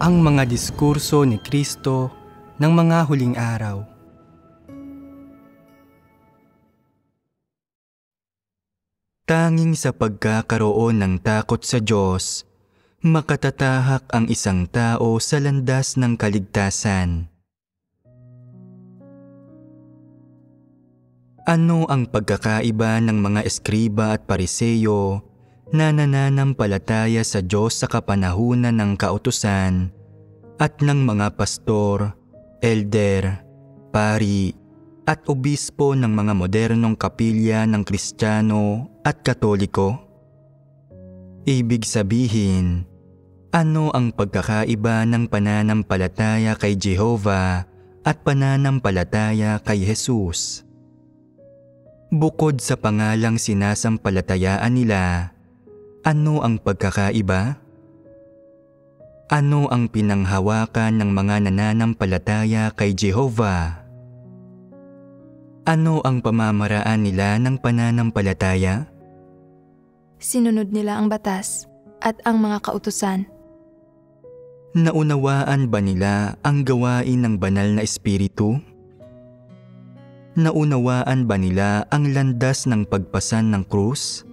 Ang mga diskurso ni Kristo ng mga huling araw. Tanging sa pagkakaroon ng takot sa Diyos, makatatahak ang isang tao sa landas ng kaligtasan. Ano ang pagkakaiba ng mga eskriba at pariseyo na nananampalataya sa Diyos sa kapanahunan ng kautusan at ng mga pastor, elder, pari at obispo ng mga modernong kapilya ng Kristiyano at Katoliko? Ibig sabihin, ano ang pagkakaiba ng pananampalataya kay Jehovah at pananampalataya kay Jesus? Bukod sa pangalang sinasampalatayaan nila, ano ang pagkakaiba? Ano ang pinanghawakan ng mga nananampalataya kay Jehovah? Ano ang pamamaraan nila ng pananampalataya? Sinunod nila ang batas at ang mga kautusan. Naunawaan ba nila ang gawain ng banal na espiritu? Naunawaan ba nila ang landas ng pagpasan ng krus?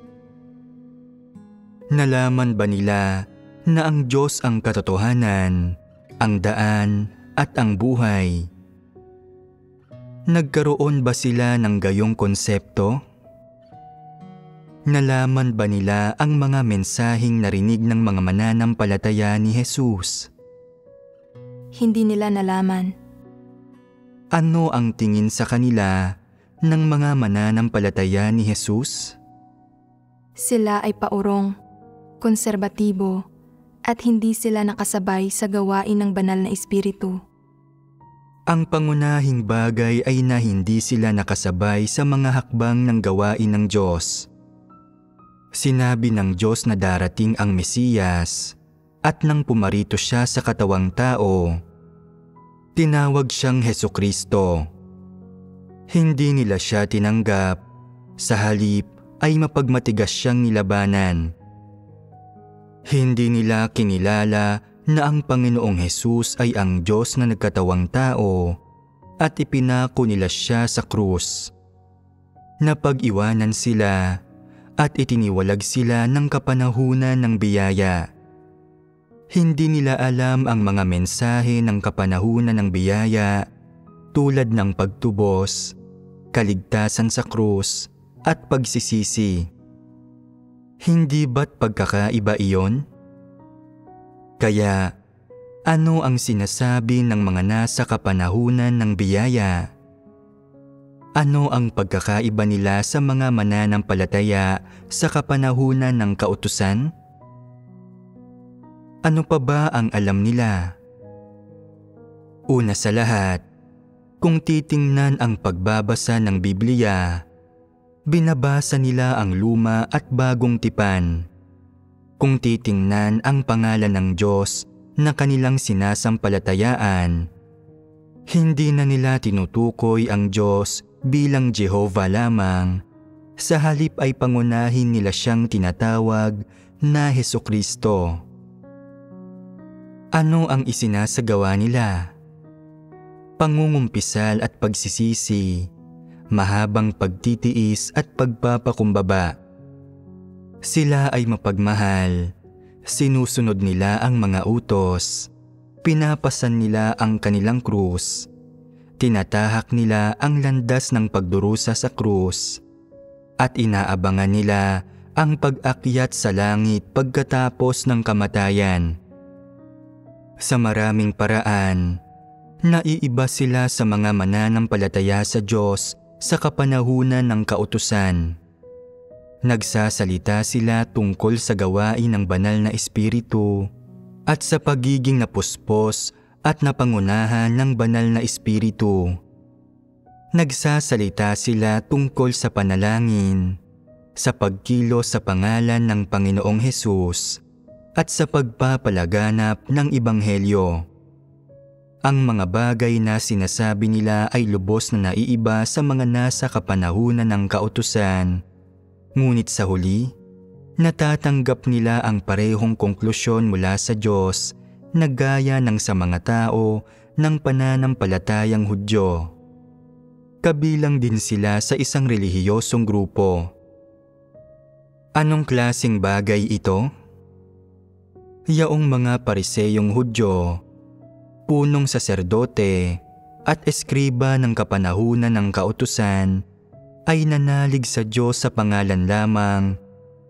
Nalaman ba nila na ang Diyos ang katotohanan, ang daan at ang buhay? Nagkaroon ba sila ng gayong konsepto? Nalaman ba nila ang mga mensaheng narinig ng mga mananampalataya ni Jesus? Hindi nila nalaman. Ano ang tingin sa kanila ng mga mananampalataya ni Jesus? Sila ay paurong, konserbatibo, at hindi sila nakasabay sa gawain ng banal na espiritu. Ang pangunahing bagay ay na hindi sila nakasabay sa mga hakbang ng gawain ng Diyos. Sinabi ng Diyos na darating ang Mesiyas at nang pumarito siya sa katawang tao, tinawag siyang Hesukristo. Hindi nila siya tinanggap, sa halip ay mapagmatigas siyang nilabanan. Hindi nila kinilala na ang Panginoong Hesus ay ang Diyos na nagkatawang tao at ipinako nila siya sa krus. Napag-iwanan sila at itiniwalag sila ng kapanahunan ng biyaya. Hindi nila alam ang mga mensahe ng kapanahunan ng biyaya tulad ng pagtubos, kaligtasan sa krus at pagsisisi. Hindi ba't pagkakaiba iyon? Kaya, ano ang sinasabi ng mga nasa kapanahunan ng biyaya? Ano ang pagkakaiba nila sa mga mananampalataya sa kapanahunan ng kautusan? Ano pa ba ang alam nila? Una sa lahat, kung titingnan ang pagbabasa ng Biblia, binabasa nila ang luma at bagong tipan. Kung titingnan ang pangalan ng Diyos na kanilang sinasampalatayaan, hindi na nila tinutukoy ang Diyos bilang Jehovah lamang, sa halip ay pangunahin nila siyang tinatawag na Hesukristo. Ano ang isinasagawa nila? Pangungumpisal at pagsisisi, mahabang pagtitiis at pagpapakumbaba. Sila ay mapagmahal, sinusunod nila ang mga utos, pinapasan nila ang kanilang krus, tinatahak nila ang landas ng pagdurusa sa krus, at inaabangan nila ang pag-akyat sa langit pagkatapos ng kamatayan. Sa maraming paraan, naiiba sila sa mga mananampalataya sa Diyos sa kapanahunan ng kautusan. Nagsasalita sila tungkol sa gawain ng banal na espiritu at sa pagiging napuspos at napangunahan ng banal na espiritu. Nagsasalita sila tungkol sa panalangin, sa pagkilos sa pangalan ng Panginoong Hesus at sa pagpapalaganap ng Ebanghelyo. Ang mga bagay na sinasabi nila ay lubos na naiiba sa mga nasa kapanahunan ng kautusan. Ngunit sa huli, natatanggap nila ang parehong konklusyon mula sa Diyos na gaya ng sa mga tao ng pananampalatayang Hudyo. Kabilang din sila sa isang relihiyosong grupo. Anong klaseng bagay ito? Yaong mga Pariseyong Hudyo, punong saserdote at eskriba ng kapanahunan ng kautusan ay nanalig sa Diyos sa pangalan lamang,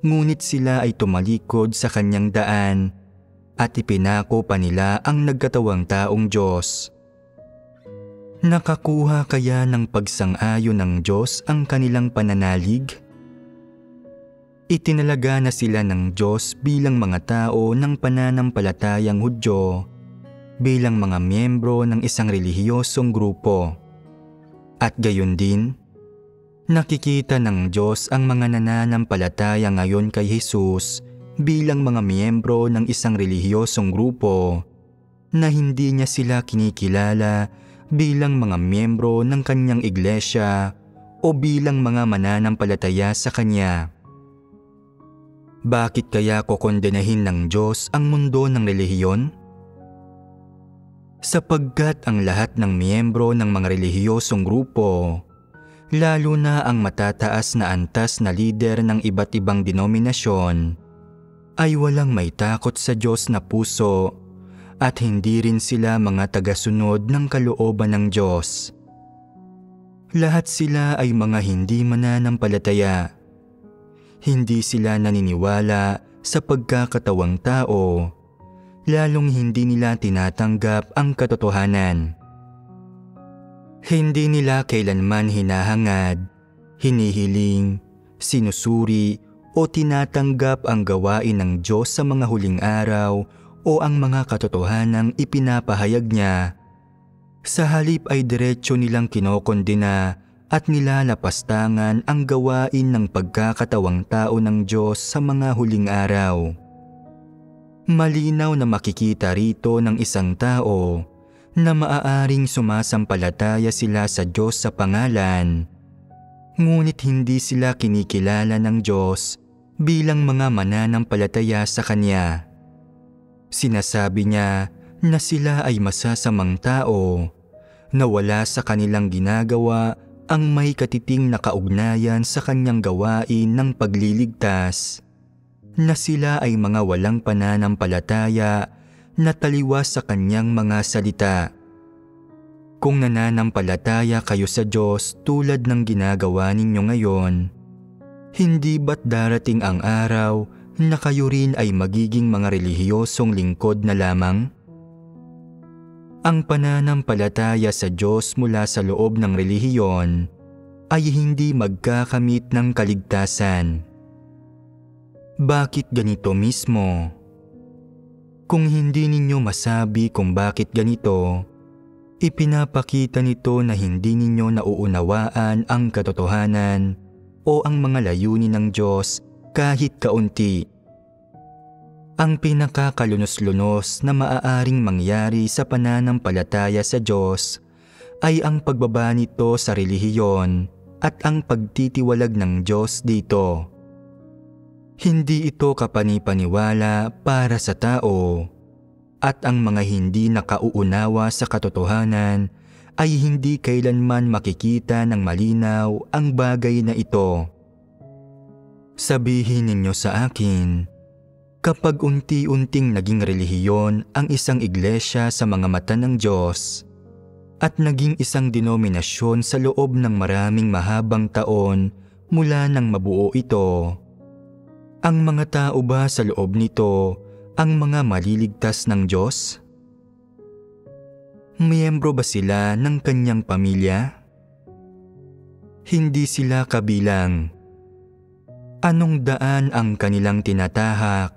ngunit sila ay tumalikod sa kanyang daan at ipinako pa nila ang nagkatawang taong Diyos. Nakakuha kaya ng pagsang-ayon ng Diyos ang kanilang pananalig? Itinalaga na sila ng Diyos bilang mga tao ng pananampalatayang Hudyo, bilang mga miyembro ng isang relihiyosong grupo. At gayon din, nakikita ng Diyos ang mga nananampalataya ngayon kay Jesus bilang mga miyembro ng isang relihiyosong grupo na hindi niya sila kinikilala bilang mga miyembro ng kanyang iglesia o bilang mga mananampalataya sa kanya. Bakit kaya kokondenahin ng Diyos ang mundo ng relihiyon? Sapagkat ang lahat ng miyembro ng mga relihiyosong grupo, lalo na ang matataas na antas na lider ng iba't ibang denominasyon, ay walang may takot sa Diyos na puso at hindi rin sila mga tagasunod ng kalooban ng Diyos. Lahat sila ay mga hindi mananampalataya. Hindi sila naniniwala sa pagkakatawang tao, lalong hindi nila tinatanggap ang katotohanan. Hindi nila kailanman hinahangad, hinihiling, sinusuri o tinatanggap ang gawain ng Diyos sa mga huling araw o ang mga katotohanang ipinapahayag niya. Sa halip ay diretsyo nilang kinokondena at nilalapastangan ang gawain ng pagkakatawang tao ng Diyos sa mga huling araw. Malinaw na makikita rito ng isang tao na maaaring sumasampalataya sila sa Diyos sa pangalan, ngunit hindi sila kinikilala ng Diyos bilang mga mananampalataya sa Kanya. Sinasabi niya na sila ay masasamang tao, na wala sa kanilang ginagawa ang may katiting na kaugnayan sa Kanyang gawain ng pagliligtas, na sila ay mga walang pananampalataya na taliwas sa Kanyang mga salita. Kung nananampalataya kayo sa Diyos tulad ng ginagawa ninyo ngayon, hindi ba't darating ang araw na kayo rin ay magiging mga relihiyosong lingkod na lamang? Ang pananampalataya sa Diyos mula sa loob ng relihiyon ay hindi magkakamit ng kaligtasan. Bakit ganito mismo? Kung hindi ninyo masabi kung bakit ganito, ipinapakita nito na hindi ninyo nauunawaan ang katotohanan o ang mga layunin ng Diyos kahit kaunti. Ang pinakakalunos-lunos na maaaring mangyari sa pananampalataya sa Diyos ay ang pagbaba nito sa relihiyon at ang pagtitiwalag ng Diyos dito. Hindi ito kapanipaniwala para sa tao, at ang mga hindi nakauunawa sa katotohanan ay hindi kailanman makikita ng malinaw ang bagay na ito. Sabihin ninyo sa akin, kapag unti-unting naging relihiyon ang isang iglesia sa mga mata ng Diyos at naging isang denominasyon sa loob ng maraming mahabang taon mula nang mabuo ito, ang mga tao ba sa loob nito ang mga maliligtas ng Diyos? Miyembro ba sila ng Kanyang pamilya? Hindi sila kabilang. Anong daan ang kanilang tinatahak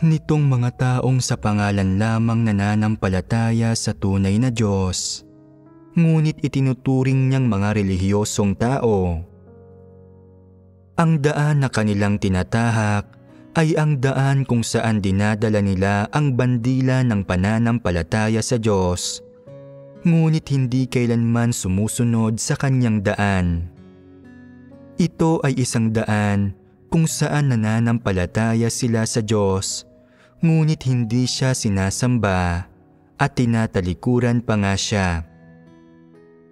nitong mga taong sa pangalan lamang nananampalataya sa tunay na Diyos, ngunit itinuturing niyang mga relihiyosong tao? Ang daan na kanilang tinatahak ay ang daan kung saan dinadala nila ang bandila ng pananampalataya sa Diyos, ngunit hindi kailanman sumusunod sa Kanyang daan. Ito ay isang daan kung saan nananampalataya sila sa Diyos, ngunit hindi siya sinasamba at tinatalikuran pa nga siya.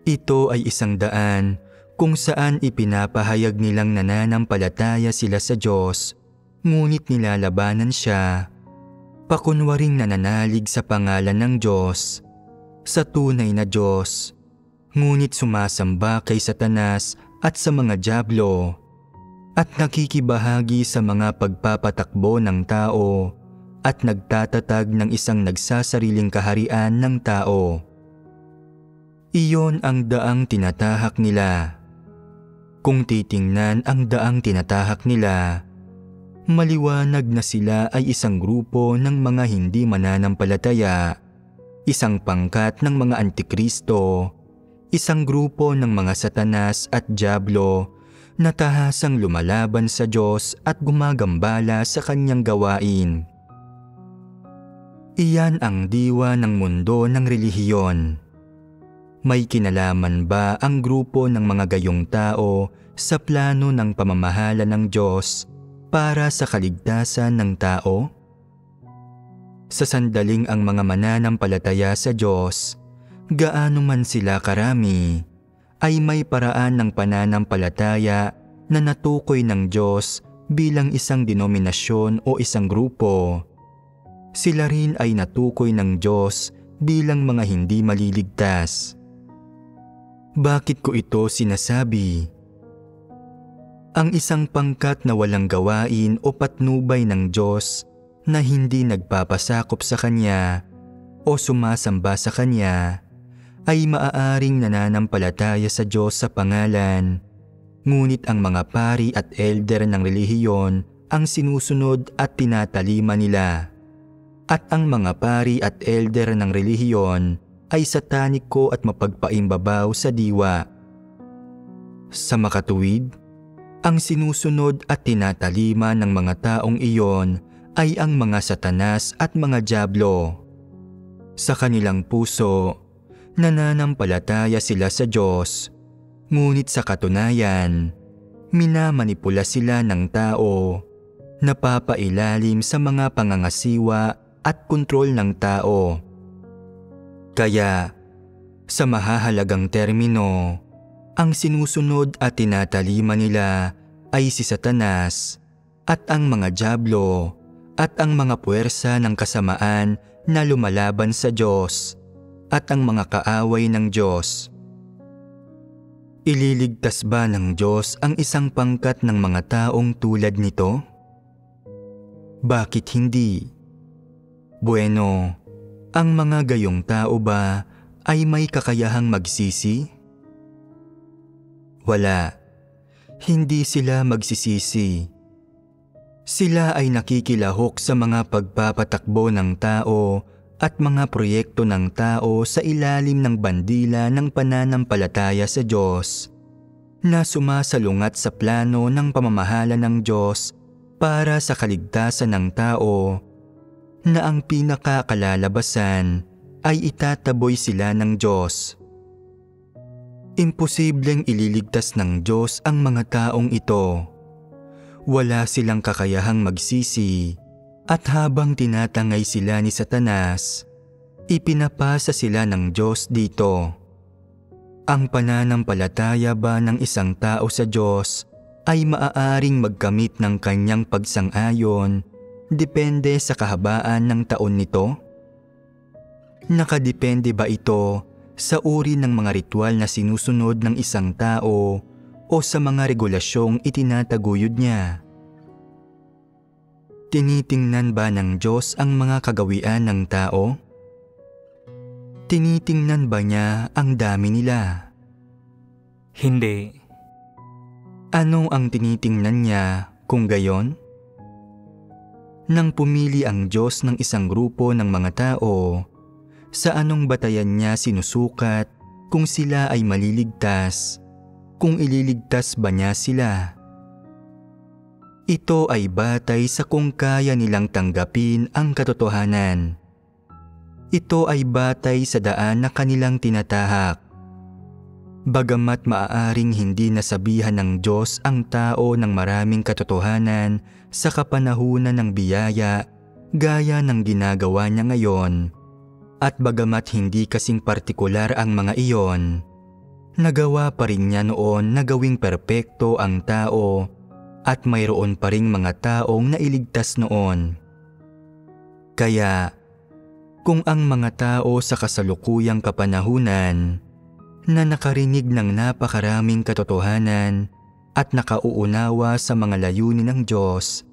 Ito ay isang daan kung saan ipinapahayag nilang nananampalataya sila sa Diyos, ngunit nilalabanan siya. Pakunwaring nananalig sa pangalan ng Diyos, sa tunay na Diyos, ngunit sumasamba kay Satanas at sa mga dyablo, at nakikibahagi sa mga pagpapatakbo ng tao at nagtatatag ng isang nagsasariling kaharian ng tao. Iyon ang daang tinatahak nila. Kung titingnan ang daang tinatahak nila, maliwanag na sila ay isang grupo ng mga hindi mananampalataya, isang pangkat ng mga antikristo, isang grupo ng mga Satanas at dyablo na tahasang lumalaban sa Diyos at gumagambala sa kanyang gawain. Iyan ang diwa ng mundo ng relihiyon. May kinalaman ba ang grupo ng mga gayong tao sa plano ng pamamahala ng Diyos para sa kaligtasan ng tao? Sa sandaling ang mga mananampalataya sa Diyos, gaano man sila karami, ay may paraan ng pananampalataya na natukoy ng Diyos bilang isang denominasyon o isang grupo. Sila rin ay natukoy ng Diyos bilang mga hindi maliligtas. Bakit ko ito sinasabi? Ang isang pangkat na walang gawain o patnubay ng Diyos na hindi nagpapasakop sa Kanya o sumasamba sa Kanya ay maaaring nananampalataya sa Diyos sa pangalan, ngunit ang mga pari at elder ng relihiyon ang sinusunod at tinatalima nila. At ang mga pari at elder ng relihiyon ay sataniko at mapagpaimbabaw sa diwa. Sa makatuwid, ang sinusunod at tinatalima ng mga taong iyon ay ang mga Satanas at mga dyablo. Sa kanilang puso, nananampalataya sila sa Diyos, ngunit sa katunayan, minamanipula sila ng tao, napapailalim sa mga pangangasiwa at kontrol ng tao. Kaya, sa mahahalagang termino, ang sinusunod at tinatalima nila ay si Satanas at ang mga dyablo at ang mga puwersa ng kasamaan na lumalaban sa Diyos at ang mga kaaway ng Diyos. Ililigtas ba ng Diyos ang isang pangkat ng mga taong tulad nito? Bakit hindi? Bueno, ang mga gayong tao ba ay may kakayahang magsisi? Wala. Hindi sila magsisisi. Sila ay nakikilahok sa mga pagpapatakbo ng tao at mga proyekto ng tao sa ilalim ng bandila ng pananampalataya sa Diyos, na sumasalungat sa plano ng pamamahala ng Diyos para sa kaligtasan ng tao, na ang pinakakalalabasan ay itataboy sila ng Diyos. Imposibleng ililigtas ng Diyos ang mga taong ito. Wala silang kakayahang magsisi, at habang tinatangay sila ni Satanas, ipinapasa sila ng Diyos dito. Ang pananampalataya ba ng isang tao sa Diyos ay maaaring magkamit ng kanyang pagsang-ayon depende sa kahabaan ng taon nito? Nakadepende ba ito sa uri ng mga ritual na sinusunod ng isang tao o sa mga regulasyong itinataguyod niya? Tinitingnan ba ng Diyos ang mga kagawian ng tao? Tinitingnan ba niya ang dami nila? Hindi. Ano ang tinitingnan niya kung gayon? Nang pumili ang Diyos ng isang grupo ng mga tao, sa anong batayan niya sinusukat kung sila ay maliligtas, kung ililigtas ba niya sila? Ito ay batay sa kung kaya nilang tanggapin ang katotohanan. Ito ay batay sa daan na kanilang tinatahak. Bagamat maaaring hindi nasabihan ng Diyos ang tao ng maraming katotohanan sa kapanahunan ng biyaya gaya ng ginagawa niya ngayon. At bagamat hindi kasing partikular ang mga iyon, nagawa pa rin niya noon na gawing perpekto ang tao at mayroon pa ring mga taong nailigtas noon. Kaya, kung ang mga tao sa kasalukuyang kapanahunan na nakarinig ng napakaraming katotohanan at nakauunawa sa mga layunin ng Diyos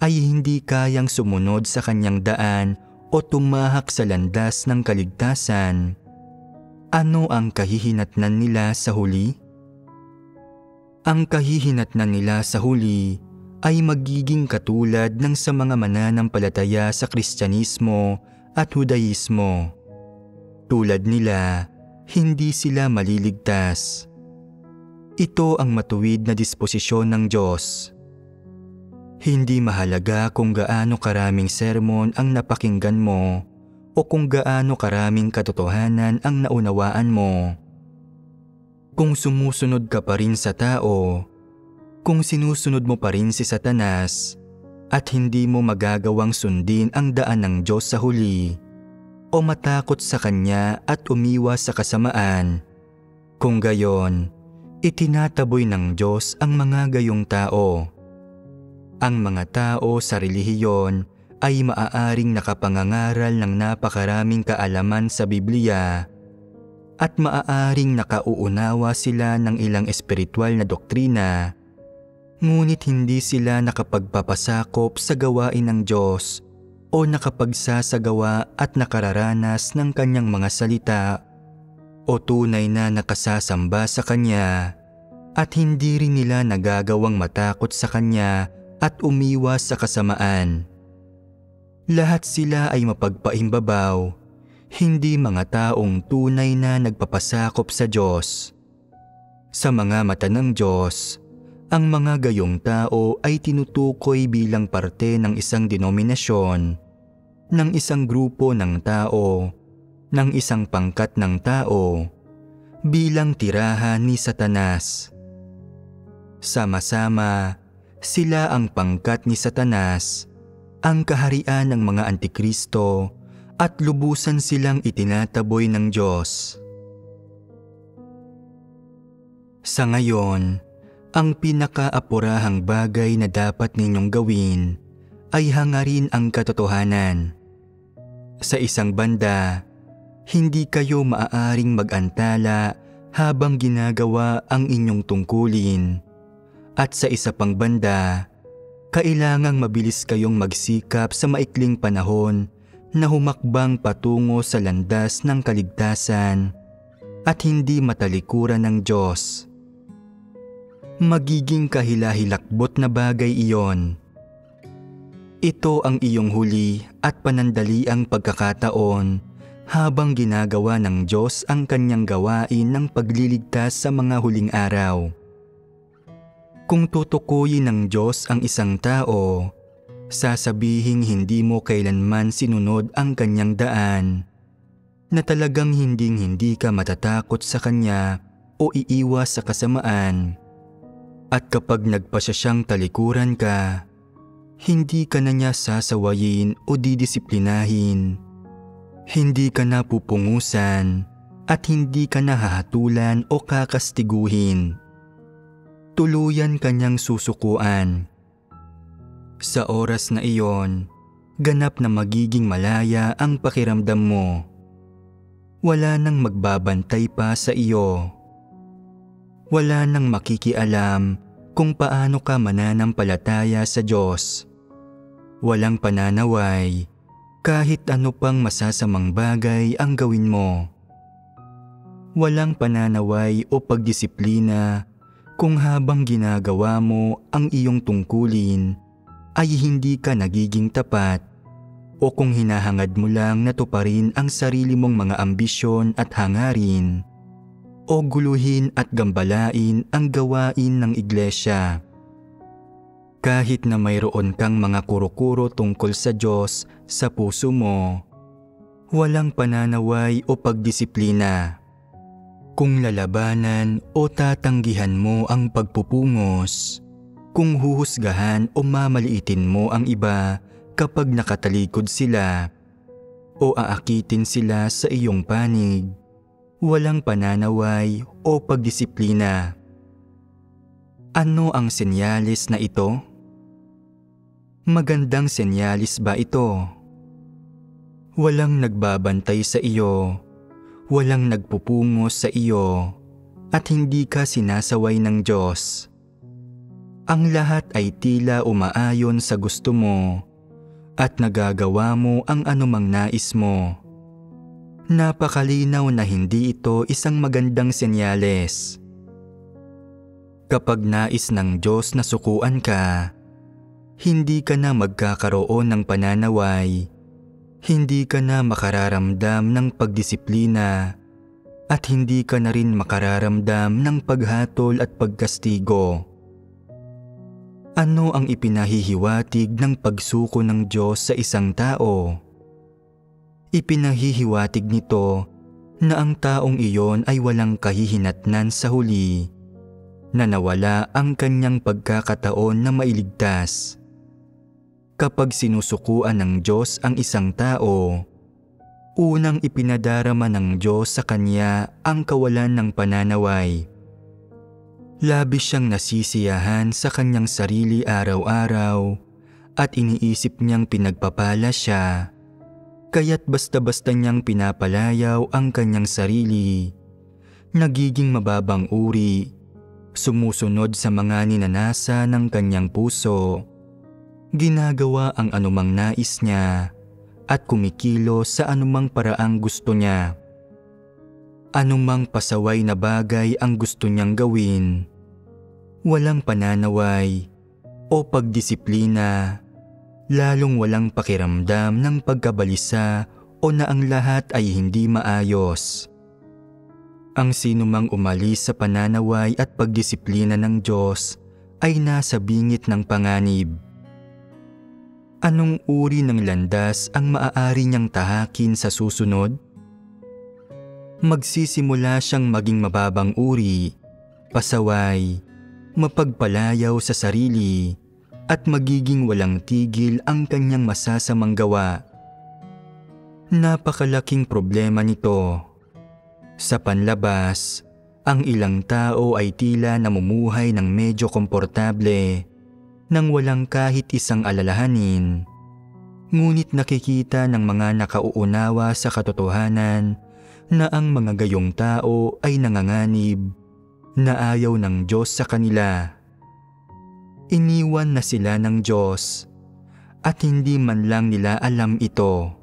ay hindi kayang sumunod sa kanyang daan o tumahak sa landas ng kaligtasan, ano ang kahihinatnan nila sa huli? Ang kahihinatnan nila sa huli ay magiging katulad ng sa mga mananampalataya sa Kristyanismo at Hudaismo. Tulad nila, hindi sila maliligtas. Ito ang matuwid na disposisyon ng Diyos. Hindi mahalaga kung gaano karaming sermon ang napakinggan mo o kung gaano karaming katotohanan ang naunawaan mo. Kung sumusunod ka pa rin sa tao, kung sinusunod mo pa rin si Satanas at hindi mo magagawang sundin ang daan ng Diyos sa huli o matakot sa Kanya at umiwas sa kasamaan, kung gayon, itinataboy ng Diyos ang mga gayong tao. Ang mga tao sa relihiyon ay maaaring nakapangangaral ng napakaraming kaalaman sa Biblia at maaaring nakauunawa sila ng ilang espiritual na doktrina, ngunit hindi sila nakapagpapasakop sa gawain ng Diyos o nakapagsasagawa at nakararanas ng Kanyang mga salita o tunay na nakasasamba sa Kanya, at hindi rin nila nagagawang matakot sa Kanya at umiwas sa kasamaan. Lahat sila ay mapagpaimbabaw, hindi mga taong tunay na nagpapasakop sa Diyos. Sa mga mata ng Diyos, ang mga gayong tao ay tinutukoy bilang parte ng isang denominasyon, ng isang grupo ng tao, ng isang pangkat ng tao, bilang tirahan ni Satanas. Sama-sama, sila ang pangkat ni Satanas, ang kaharian ng mga antikristo, at lubusan silang itinataboy ng Diyos. Sa ngayon, ang pinakaapurahang bagay na dapat ninyong gawin ay hangarin ang katotohanan. Sa isang banda, hindi kayo maaaring mag-antala habang ginagawa ang inyong tungkulin. At sa isa pang banda, kailangang mabilis kayong magsikap sa maikling panahon na humakbang patungo sa landas ng kaligtasan at hindi matalikuran ng Diyos. Magiging kahilahilakbot na bagay iyon. Ito ang iyong huli at panandaliang pagkakataon habang ginagawa ng Diyos ang Kanyang gawain ng pagliligtas sa mga huling araw. Kung tutukuyin ng Diyos ang isang tao, sasabihing hindi mo kailanman sinunod ang Kanyang daan, na talagang hindi ka matatakot sa Kanya o iiwas sa kasamaan. At kapag nagpasya siyang talikuran ka, hindi ka na niya sasawayin o didisiplinahin. Hindi ka na pupungusan at hindi ka na hahatulan o kakastiguhin. Tuluyan kanyang susukuan. Sa oras na iyon, ganap na magiging malaya ang pakiramdam mo. Wala nang magbabantay pa sa iyo. Wala nang makikialam kung paano ka mananampalataya sa Diyos. Walang pananaway kahit ano pang masasamang bagay ang gawin mo. Walang pananaway o pagdisiplina kung habang ginagawa mo ang iyong tungkulin ay hindi ka nagiging tapat o kung hinahangad mo lang na tuparin ang sarili mong mga ambisyon at hangarin o guluhin at gambalain ang gawain ng iglesia. Kahit na mayroon kang mga kuro-kuro tungkol sa Diyos sa puso mo, walang pananaway o pagdisiplina. Kung lalabanan o tatanggihan mo ang pagpupungos, kung huhusgahan o mamaliitin mo ang iba kapag nakatalikod sila o aakitin sila sa iyong panig, walang pananaway o pagdisiplina. Ano ang senyalis na ito? Magandang senyalis ba ito? Walang nagbabantay sa iyo, walang nagpupungos sa iyo, at hindi ka sinasaway ng Diyos. Ang lahat ay tila umaayon sa gusto mo at nagagawa mo ang anumang nais mo. Napakalinaw na hindi ito isang magandang senyales. Kapag nais ng Diyos na sukuan ka, hindi ka na magkakaroon ng pananaway, hindi ka na makararamdam ng pagdisiplina, at hindi ka na rin makararamdam ng paghatol at pagkastigo. Ano ang ipinahihiwatig ng pagsuko ng Diyos sa isang tao? Ipinahihiwatig nito na ang taong iyon ay walang kahihinatnan sa huli, na nawala ang kanyang pagkakataon na mailigtas. Kapag sinusukuan ng Diyos ang isang tao, unang ipinadarama ng Diyos sa kanya ang kawalan ng pananaway. Labis siyang nasisiyahan sa kanyang sarili araw-araw at iniisip niyang pinagpapala siya, kaya't basta-basta niyang pinapalayaw ang kanyang sarili, nagiging mababang uri, sumusunod sa mga ninanasa ng kanyang puso, ginagawa ang anumang nais niya, at kumikilos sa anumang paraang gusto niya. Anumang pasaway na bagay ang gusto niyang gawin, walang pananaway o pagdisiplina, lalong walang pakiramdam ng pagkabalisa o na ang lahat ay hindi maayos. Ang sinumang umalis sa pananaway at pagdisiplina ng Diyos ay nasa bingit ng panganib. Anong uri ng landas ang maaari niyang tahakin sa susunod? Magsisimula siyang maging mababang uri, pasaway, mapagpalayaw sa sarili, at magiging walang tigil ang kanyang masasamang gawa. Napakalaking problema nito. Sa panlabas, ang ilang tao ay tila namumuhay ng medyo komportable, nang walang kahit isang alalahanin. Ngunit nakikita ng mga nakauunawa sa katotohanan na ang mga gayong tao ay nanganganib, na ayaw ng Diyos sa kanila. Iniwan na sila ng Diyos, at hindi man lang nila alam ito.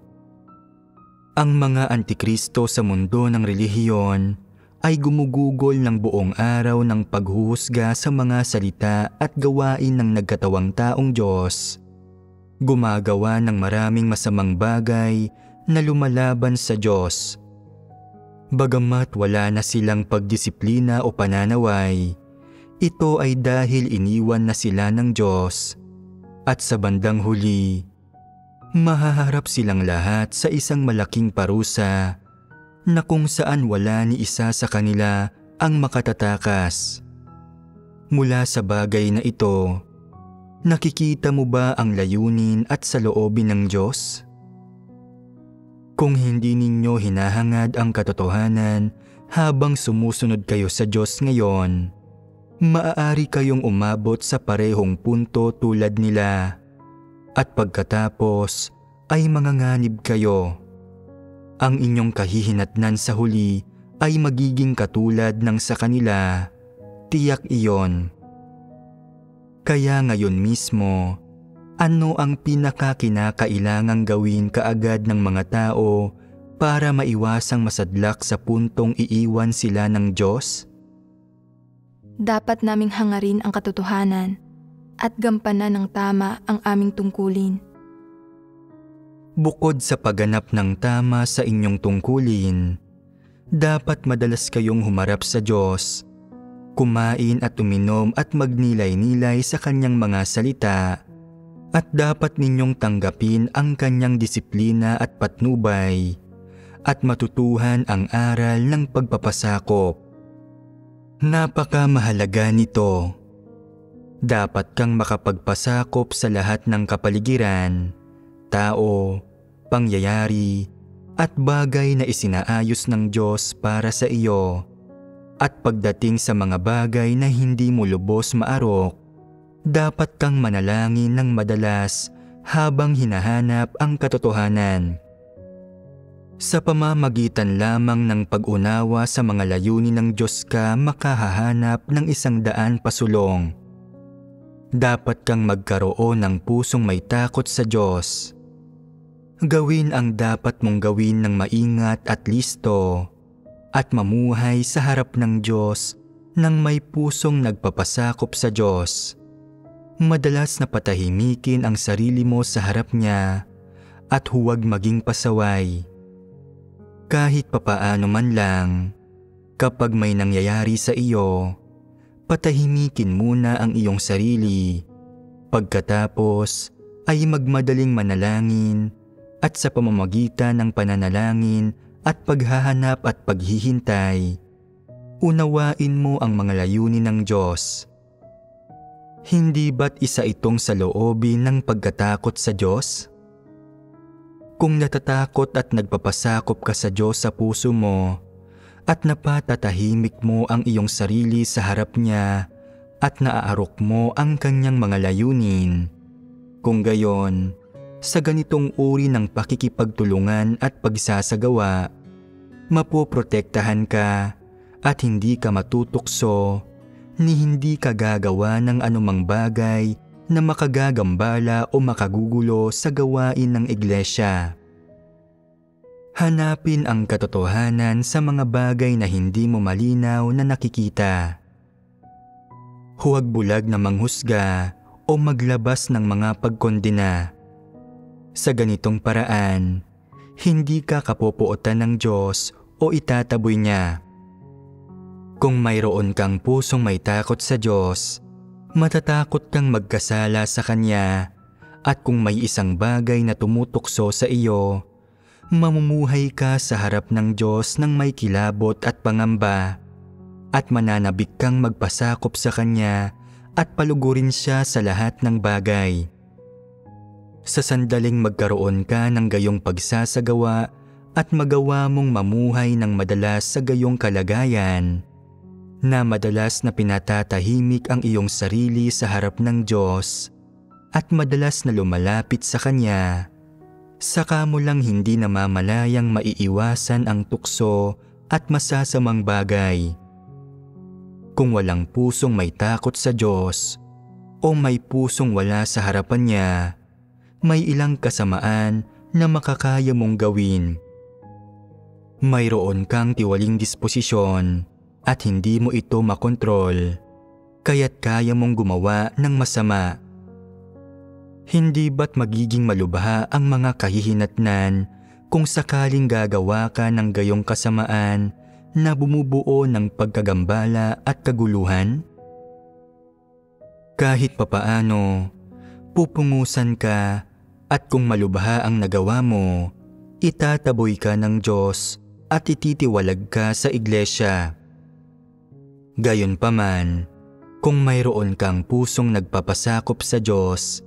Ang mga antikristo sa mundo ng relihiyon ay gumugugol ng buong araw ng paghuhusga sa mga salita at gawain ng nagkatawang taong Diyos. Gumagawa ng maraming masamang bagay na lumalaban sa Diyos. Bagamat wala na silang pagdisiplina o pananaway, ito ay dahil iniwan na sila ng Diyos, at sa bandang huli, mahaharap silang lahat sa isang malaking parusa na kung saan wala ni isa sa kanila ang makatatakas. Mula sa bagay na ito, nakikita mo ba ang layunin at saloobin ng Diyos? Kung hindi ninyo hinahangad ang katotohanan habang sumusunod kayo sa Diyos ngayon, maaari kayong umabot sa parehong punto tulad nila, at pagkatapos ay manganganib kayo. Ang inyong kahihinatnan sa huli ay magiging katulad ng sa kanila, tiyak iyon. Kaya ngayon mismo, ano ang pinakakinakailangang gawin kaagad ng mga tao para maiwasang masadlak sa puntong iiwan sila ng Diyos? Dapat naming hangarin ang katotohanan at gampanan ng tama ang aming tungkulin. Bukod sa pagganap ng tama sa inyong tungkulin, dapat madalas kayong humarap sa Diyos, kumain at uminom at magnilay-nilay sa Kanyang mga salita, at dapat ninyong tanggapin ang Kanyang disiplina at patnubay, at matutuhan ang aral ng pagpapasakop. Napakamahalaga nito. Dapat kang makapagpasakop sa lahat ng kapaligiran, tao, pangyayari, at bagay na isinaayos ng Diyos para sa iyo. At pagdating sa mga bagay na hindi mo lubos maarok, dapat kang manalangin ng madalas habang hinahanap ang katotohanan. Sa pamamagitan lamang ng pag-unawa sa mga layunin ng Diyos ka makahahanap ng 100 pasulong. Dapat kang magkaroon ng pusong may takot sa Diyos. Gawin ang dapat mong gawin ng maingat at listo, at mamuhay sa harap ng Diyos nang may pusong nagpapasakop sa Diyos. Madalas na patahimikin ang sarili mo sa harap niya at huwag maging pasaway. Kahit papaano man lang, kapag may nangyayari sa iyo, patahimikin muna ang iyong sarili. Pagkatapos ay magmadaling manalangin at sa pamamagitan ng pananalangin at paghahanap at paghihintay, unawain mo ang mga layunin ng Diyos. Hindi ba't isa itong sa loobin ng pagkatakot sa Diyos? Kung natatakot at nagpapasakop ka sa Diyos sa puso mo at napatatahimik mo ang iyong sarili sa harap niya at naaarok mo ang kanyang mga layunin, kung gayon, sa ganitong uri ng pakikipagtulungan at pagsasagawa, mapoprotektahan ka at hindi ka matutukso ni hindi ka gagawa ng anumang bagay na makagagambala o makagugulo sa gawain ng iglesia. Hanapin ang katotohanan sa mga bagay na hindi mo malinaw na nakikita. Huwag bulag na manghusga o maglabas ng mga pagkondena. Sa ganitong paraan, hindi ka kapopuotan ng Diyos o itataboy niya. Kung mayroon kang pusong may takot sa Diyos, matatakot kang magkasala sa Kanya, at kung may isang bagay na tumutukso sa iyo, mamumuhay ka sa harap ng Diyos ng may kilabot at pangamba, at mananabik kang magpasakop sa Kanya at palugurin Siya sa lahat ng bagay. Sa sandaling magkaroon ka ng gayong pagsasagawa at magawa mong mamuhay ng madalas sa gayong kalagayan, na madalas na pinatatahimik ang iyong sarili sa harap ng Diyos at madalas na lumalapit sa Kanya, saka mo lang hindi namamalayang maiiwasan ang tukso at masasamang bagay. Kung walang pusong may takot sa Diyos o may pusong wala sa harapan niya, may ilang kasamaan na makakaya mong gawin. Mayroon kang tiwaling disposisyon at hindi mo ito makontrol, kaya't kaya mong gumawa ng masama. Hindi ba't magiging malubha ang mga kahihinatnan kung sakaling gagawa ka ng gayong kasamaan na bumubuo ng pagkagambala at kaguluhan? Kahit papaano, pupungusan ka, at kung malubha ang nagawa mo, itataboy ka ng Diyos at ititiwalag ka sa iglesia. Gayunpaman, kung mayroon kang pusong nagpapasakop sa Diyos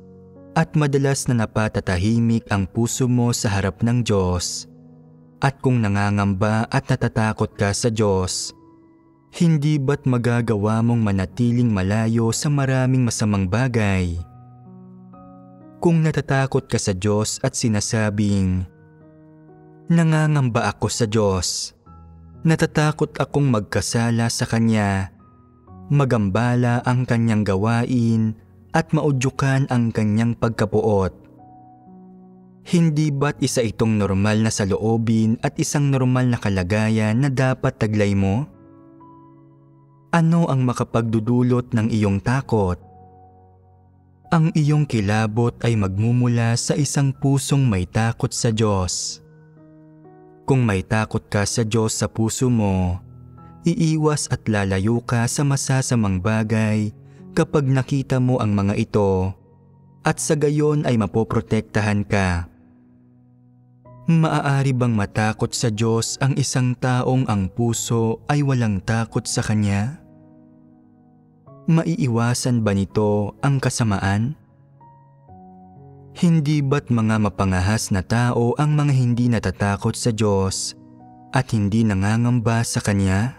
at madalas na napatatahimik ang puso mo sa harap ng Diyos, at kung nangangamba at natatakot ka sa Diyos, hindi ba't magagawa mong manatiling malayo sa maraming masamang bagay? Kung natatakot ka sa Diyos at sinasabing, "Nangangamba ako sa Diyos, natatakot akong magkasala sa Kanya, magambala ang Kanyang gawain at maudyukan ang Kanyang pagkapuot." Hindi ba't isa itong normal na saloobin at isang normal na kalagayan na dapat taglay mo? Ano ang makapagdudulot ng iyong takot? Ang iyong kilabot ay magmumula sa isang pusong may takot sa Diyos. Kung may takot ka sa Diyos sa puso mo, iiwas at lalayo ka sa masasamang bagay kapag nakita mo ang mga ito, at sa gayon ay mapoprotektahan ka. Maaari bang matakot sa Diyos ang isang taong ang puso ay walang takot sa Kanya? Maiiwasan ba nito ang kasamaan? Hindi ba't mga mapangahas na tao ang mga hindi natatakot sa Diyos at hindi nangangamba sa Kanya?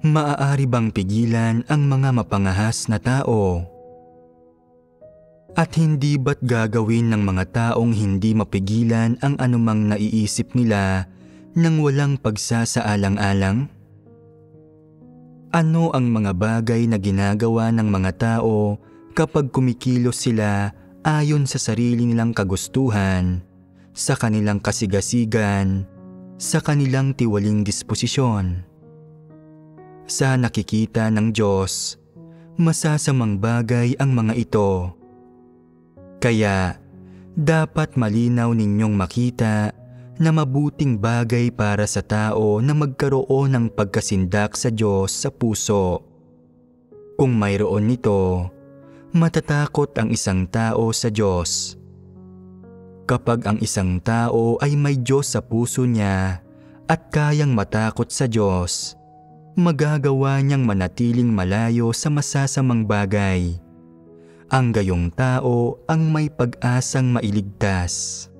Maaari bang pigilan ang mga mapangahas na tao? At hindi ba't gagawin ng mga taong hindi mapigilan ang anumang naiisip nila nang walang pagsasaalang-alang? Ano ang mga bagay na ginagawa ng mga tao kapag kumikilos sila ayon sa sarili nilang kagustuhan, sa kanilang kasigasigan, sa kanilang tiwaling disposisyon? Sa nakikita ng Diyos, masasamang bagay ang mga ito. Kaya, dapat malinaw ninyong makita na mabuting bagay para sa tao na magkaroon ng pagkasindak sa Diyos sa puso. Kung mayroon nito, matatakot ang isang tao sa Diyos. Kapag ang isang tao ay may Diyos sa puso niya at kayang matakot sa Diyos, magagawa niyang manatiling malayo sa masasamang bagay. Ang gayong tao ang may pag-asang mailigtas.